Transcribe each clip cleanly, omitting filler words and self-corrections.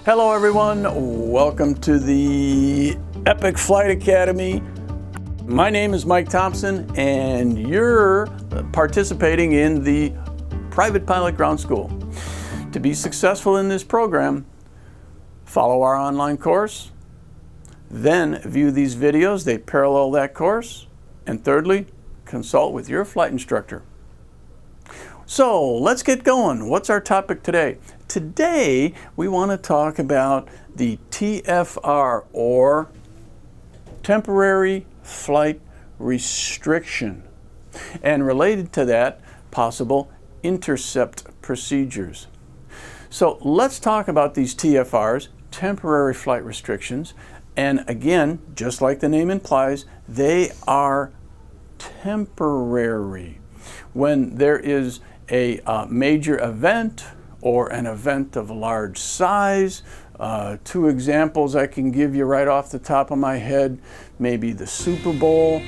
Hello everyone, welcome to the Epic Flight Academy. My name is Mike Thompson and you're participating in the Private Pilot Ground School. To be successful in this program, follow our online course, then view these videos, they parallel that course, and thirdly, consult with your flight instructor. So let's get going. What's our topic today? Today we want to talk about the TFR, or Temporary Flight Restriction, and related to that, possible intercept procedures. So let's talk about these TFRs, temporary flight restrictions, and again, just like the name implies, they are temporary. When there is a major event or an event of large size, two examples I can give you right off the top of my head, maybe the Super Bowl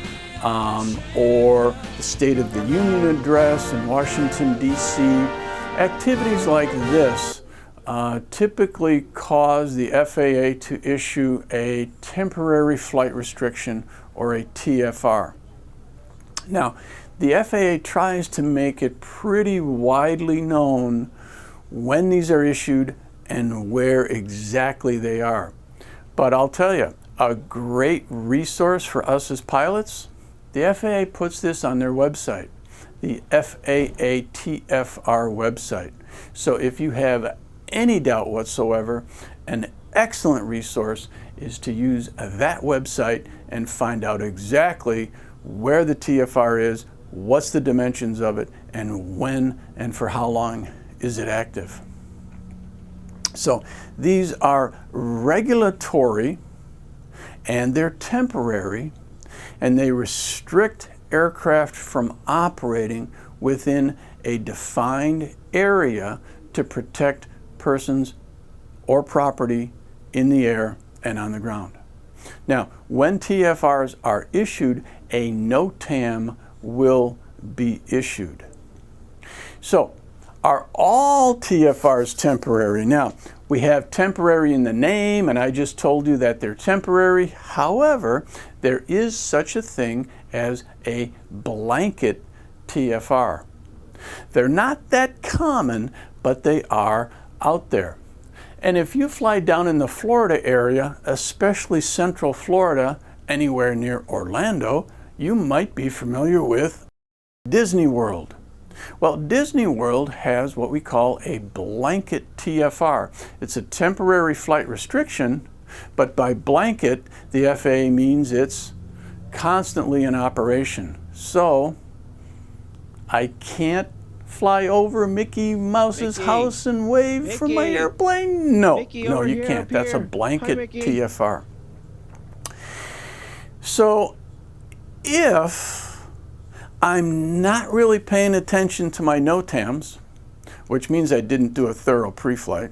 or the State of the Union address in Washington, D.C. Activities like this typically cause the FAA to issue a temporary flight restriction, or a TFR. Now, the FAA tries to make it pretty widely known when these are issued and where exactly they are. But I'll tell you, a great resource for us as pilots, the FAA puts this on their website, the FAA TFR website. So if you have any doubt whatsoever, an excellent resource is to use that website and find out exactly where the TFR is, what's the dimensions of it, and when and for how long is it active. So these are regulatory and they're temporary, and they restrict aircraft from operating within a defined area to protect persons or property in the air and on the ground. Now, when TFRs are issued, a NOTAM will be issued. So, are all TFRs temporary? Now, we have temporary in the name, and I just told you that they're temporary. However, there is such a thing as a blanket TFR. They're not that common, but they are out there. And if you fly down in the Florida area, especially Central Florida, anywhere near Orlando, you might be familiar with Disney World. Well, Disney World has what we call a blanket TFR. It's a temporary flight restriction, but by blanket, the FAA means it's constantly in operation. So, I can't fly over Mickey Mouse's house and wave from my airplane? No, no, you can't. That's a blanket TFR. So, if I'm not really paying attention to my NOTAMs, which means I didn't do a thorough pre-flight,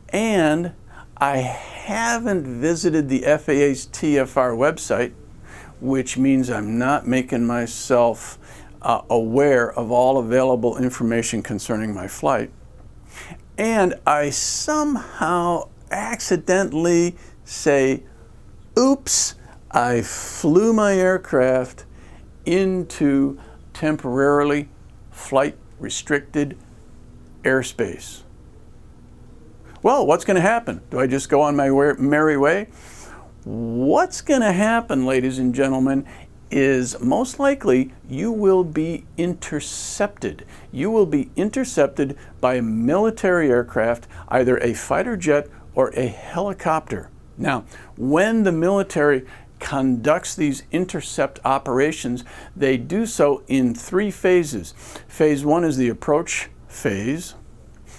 and I haven't visited the FAA's TFR website, which means I'm not making myself aware of all available information concerning my flight, and I somehow accidentally say, oops, I flew my aircraft into temporarily flight restricted airspace. Well, what's going to happen? Do I just go on my merry way? What's going to happen, ladies and gentlemen, is most likely you will be intercepted. You will be intercepted by a military aircraft, either a fighter jet or a helicopter. Now, when the military conducts these intercept operations, they do so in three phases. Phase 1 is the approach phase.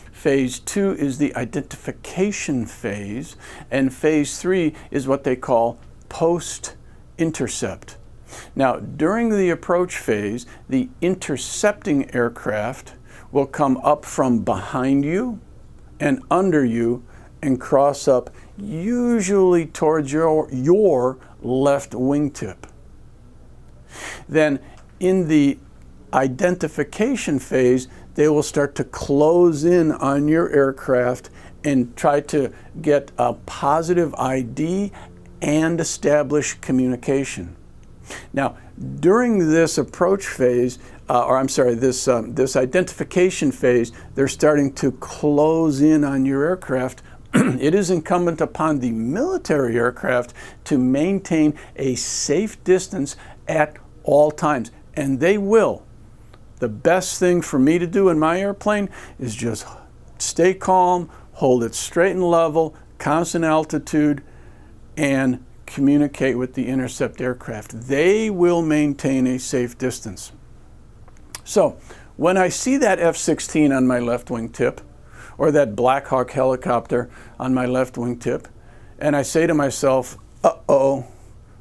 Phase 2 is the identification phase. And phase 3 is what they call post-intercept. Now, during the approach phase, the intercepting aircraft will come up from behind you and under you and cross up usually towards your left wingtip. Then in the identification phase, they will start to close in on your aircraft and try to get a positive ID and establish communication. Now, during this approach phase, this identification phase, they're starting to close in on your aircraft. It is incumbent upon the military aircraft to maintain a safe distance at all times, and they will. The best thing for me to do in my airplane is just stay calm, hold it straight and level, constant altitude, and communicate with the intercept aircraft. They will maintain a safe distance. So when I see that F-16 on my left wingtip, or that Black Hawk helicopter on my left wingtip, and I say to myself, uh-oh,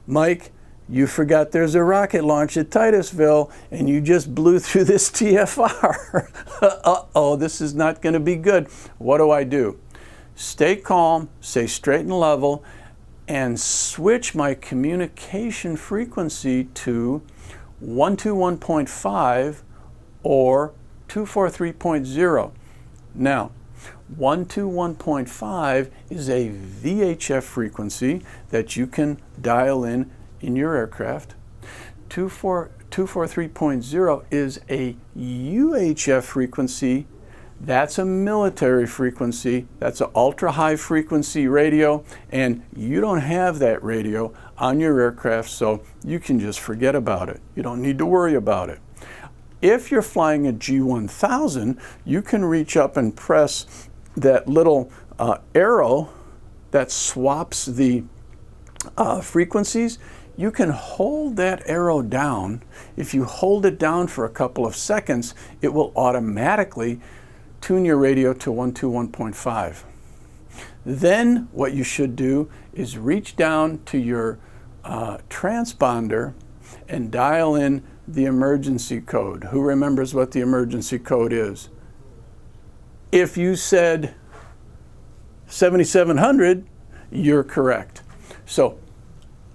Mike, you forgot there's a rocket launch at Titusville and you just blew through this TFR. Uh-oh, this is not going to be good. What do? Stay calm, stay straight and level, and switch my communication frequency to 121.5 or 243.0. Now, 121.5 is a VHF frequency that you can dial in your aircraft. 243.0 is a UHF frequency. That's a military frequency. That's an ultra-high frequency radio, and you don't have that radio on your aircraft, so you can just forget about it. You don't need to worry about it. If you're flying a G1000, you can reach up and press that little arrow that swaps the frequencies. You can hold that arrow down. If you hold it down for a couple of seconds, it will automatically tune your radio to 121.5. Then what you should do is reach down to your transponder and dial in the emergency code. Who remembers what the emergency code is? If you said 7700, you're correct. So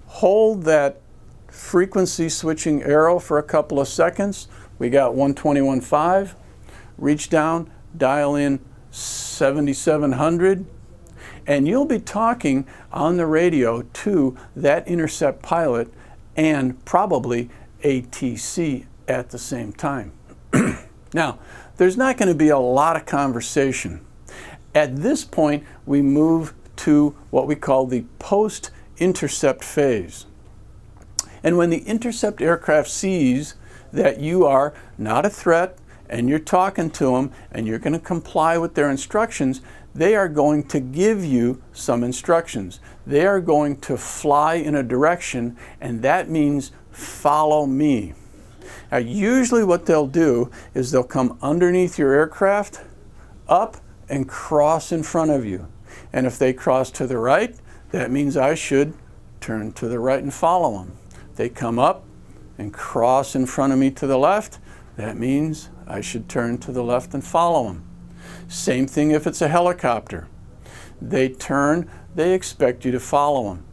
hold that frequency switching arrow for a couple of seconds. We got 121.5. Reach down, dial in 7700, and you'll be talking on the radio to that intercept pilot and probably ATC at the same time. Now, there's not going to be a lot of conversation. At this point, we move to what we call the post-intercept phase. And when the intercept aircraft sees that you are not a threat and you're talking to them and you're going to comply with their instructions, they are going to give you some instructions. They are going to fly in a direction, and that means follow me. Now, usually what they'll do is they'll come underneath your aircraft, up, and cross in front of you. And if they cross to the right, that means I should turn to the right and follow them. They come up and cross in front of me to the left, that means I should turn to the left and follow them. Same thing if it's a helicopter. They turn, they expect you to follow them.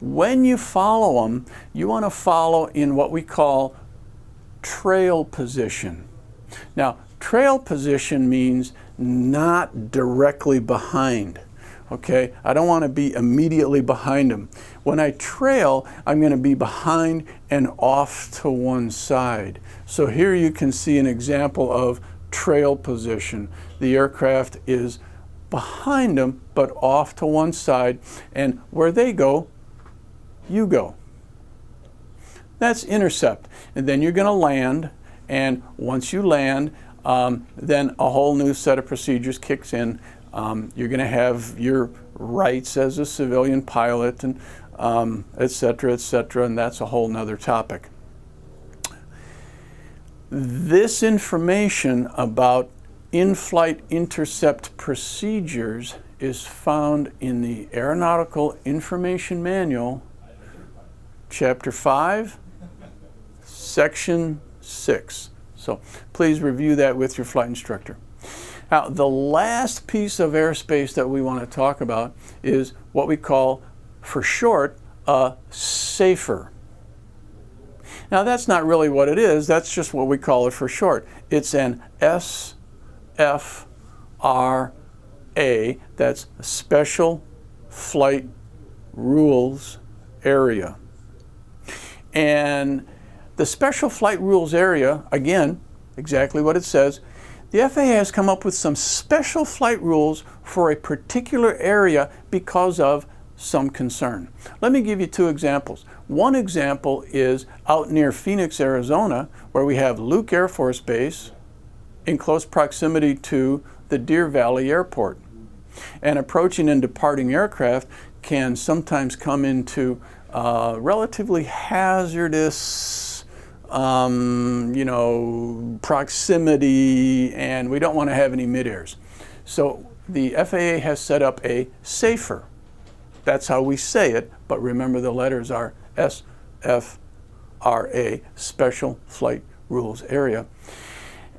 When you follow them, you want to follow in what we call trail position. Now, trail position means not directly behind. Okay, I don't want to be immediately behind them. When I trail, I'm going to be behind and off to one side. So here you can see an example of trail position. The aircraft is behind them, but off to one side, and where they go, you go. That's intercept. And then you're going to land, and once you land, then a whole new set of procedures kicks in. You're going to have your rights as a civilian pilot, and et cetera, and that's a whole nother topic. This information about in-flight intercept procedures is found in the Aeronautical Information Manual, Chapter 5, Section 6. So please review that with your flight instructor. Now, the last piece of airspace that we want to talk about is what we call, for short, a SAFER. Now, that's not really what it is. That's just what we call it for short. It's an SFRA. SFRA, that's Special Flight Rules Area. And the Special Flight Rules Area, again, exactly what it says, the FAA has come up with some special flight rules for a particular area because of some concern. Let me give you two examples. One example is out near Phoenix, Arizona, where we have Luke Air Force Base in close proximity to the Deer Valley Airport. And approaching and departing aircraft can sometimes come into relatively hazardous proximity, and we don't want to have any mid-airs. So the FAA has set up a SAFER. That's how we say it, but remember the letters are SFRA, Special Flight Rules Area.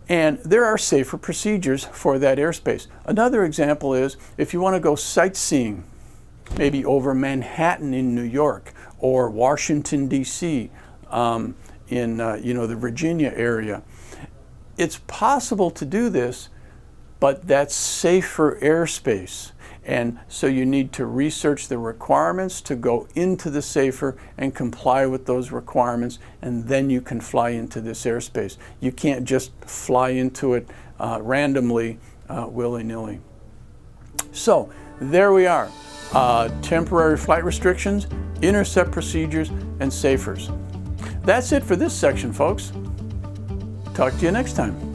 And there are safer procedures for that airspace. Another example is if you want to go sightseeing, maybe over Manhattan in New York or Washington, D.C., in the Virginia area. It's possible to do this, but that's safer airspace. And so you need to research the requirements to go into the safer and comply with those requirements, and then you can fly into this airspace. You can't just fly into it randomly, willy-nilly. So there we are. Temporary flight restrictions, intercept procedures, and SAFERs. That's it for this section, folks. Talk to you next time.